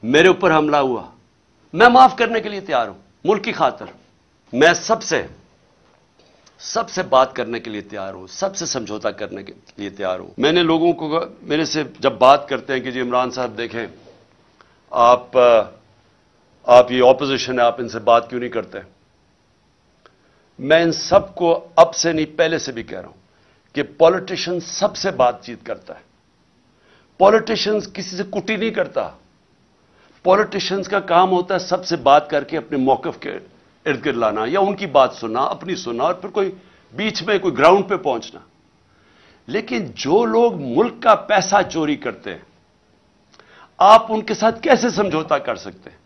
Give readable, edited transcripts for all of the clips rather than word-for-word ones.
میرے اوپر حملہ ہوا، میں معاف کرنے کے لیے تیار ہوں، ملک کی خاطر میں سب سے بات کرنے کے لیے تیار ہوں، سب سے سمجھوتا کرنے کے لیے تیار ہوں۔ میں نے لوگوں کو میرے سے جب بات کرتے ہیں کہ جی عمران صاحب دیکھیں آپ یہ اپوزیشن ہے، آپ ان سے بات کیوں نہیں کرتے؟ میں ان سب کو اب سے نہیں پہلے سے بھی کہہ رہا ہوں کہ پولیٹیشین سب سے بات چیت کرتا ہے، پولیٹیشین کسی سے کٹی نہیں کرتا، پولیٹیشینز کا کام ہوتا ہے سب سے بات کر کے اپنے موقف کے ارد گرد لانا، یا ان کی بات سننا، اپنی سننا، اور پھر کوئی بیچ میں کوئی گراؤنڈ پہ پہنچنا۔ لیکن جو لوگ ملک کا پیسہ چوری کرتے ہیں، آپ ان کے ساتھ کیسے سمجھوتا کر سکتے ہیں؟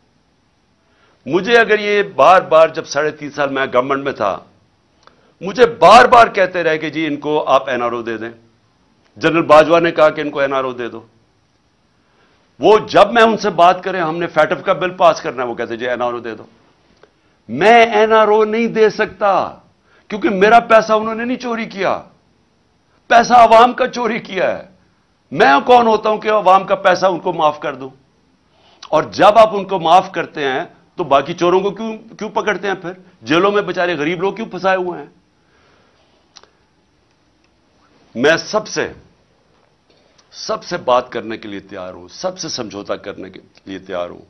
مجھے اگر یہ بار بار جب 3.5 سال میں گورنمنٹ میں تھا، مجھے بار بار کہتے رہے کہ جی ان کو آپ این آر او دے دیں، جنرل باجوہ نے کہا کہ ان کو این آر او دے دو، وہ جب میں ان سے بات کریں ہم نے فیٹف کا بل پاس کرنا ہے، وہ کہتے جی این آر او دے دو۔ میں این آر او نہیں دے سکتا کیونکہ میرا پیسہ انہوں نے نہیں چوری کیا، پیسہ عوام کا چوری کیا ہے۔ میں کون ہوتا ہوں کہ عوام کا پیسہ ان کو معاف کر دوں؟ اور جب آپ ان کو معاف کرتے ہیں تو باقی چوروں کو کیوں پکڑتے ہیں؟ پھر جیلوں میں بیچارے غریب لوگ کیوں پھنسائے ہوئے ہیں؟ میں سب سے بات کرنے کے لیے تیار ہوں، سب سے سمجھوتا کرنے کے لیے تیار ہوں،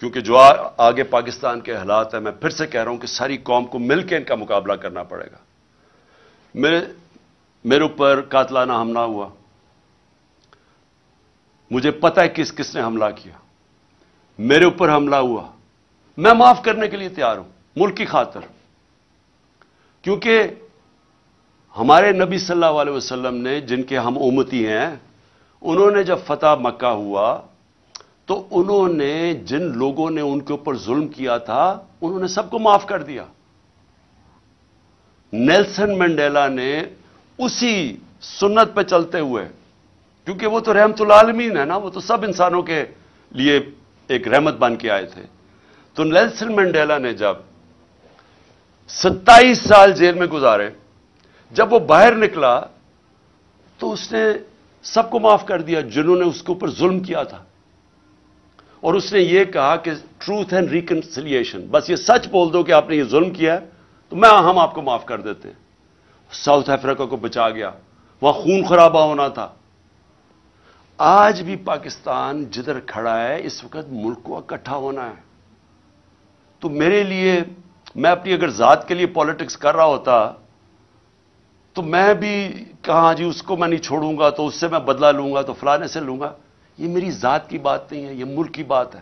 کیونکہ جو آگے پاکستان کے حالات ہیں، میں پھر سے کہہ رہا ہوں کہ ساری قوم کو مل کے ان کا مقابلہ کرنا پڑے گا۔ میرے اوپر قاتلانہ حملہ ہوا، مجھے پتہ ہے کس نے حملہ کیا، میرے اوپر حملہ ہوا، میں معاف کرنے کے لیے تیار ہوں، ملک کی خاطر، کیونکہ ہمارے نبی صلی اللہ علیہ وسلم نے، جن کے ہم امتی ہیں، انہوں نے جب فتح مکہ ہوا تو انہوں نے جن لوگوں نے ان کے اوپر ظلم کیا تھا انہوں نے سب کو معاف کر دیا۔ نیلسن منڈیلا نے اسی سنت پہ چلتے ہوئے، کیونکہ وہ تو رحمت العالمین ہے نا، وہ تو سب انسانوں کے لیے ایک رحمت بن کے آئے تھے، تو نیلسن منڈیلا نے جب 27 سال جیل میں گزارے، جب وہ باہر نکلا تو اس نے سب کو معاف کر دیا جنہوں نے اس کے اوپر ظلم کیا تھا، اور اس نے یہ کہا کہ ٹروتھ اینڈ ریکنسیلیشن، بس یہ سچ بول دو کہ آپ نے یہ ظلم کیا ہے تو ہم آپ کو معاف کر دیتے ہیں۔ ساؤتھ افریقہ کو بچا گیا، وہاں خون خرابہ ہونا تھا۔ آج بھی پاکستان جدھر کھڑا ہے اس وقت ملک کو اکٹھا ہونا ہے، تو میرے لیے، میں اپنی اگر ذات کے لیے پالیٹکس کر رہا ہوتا تو میں بھی کہاں جی اس کو میں نہیں چھوڑوں گا تو اس سے میں بدلہ لوں گا تو فلانے سے لوں گا، یہ میری ذات کی بات نہیں ہے، یہ ملک کی بات ہے۔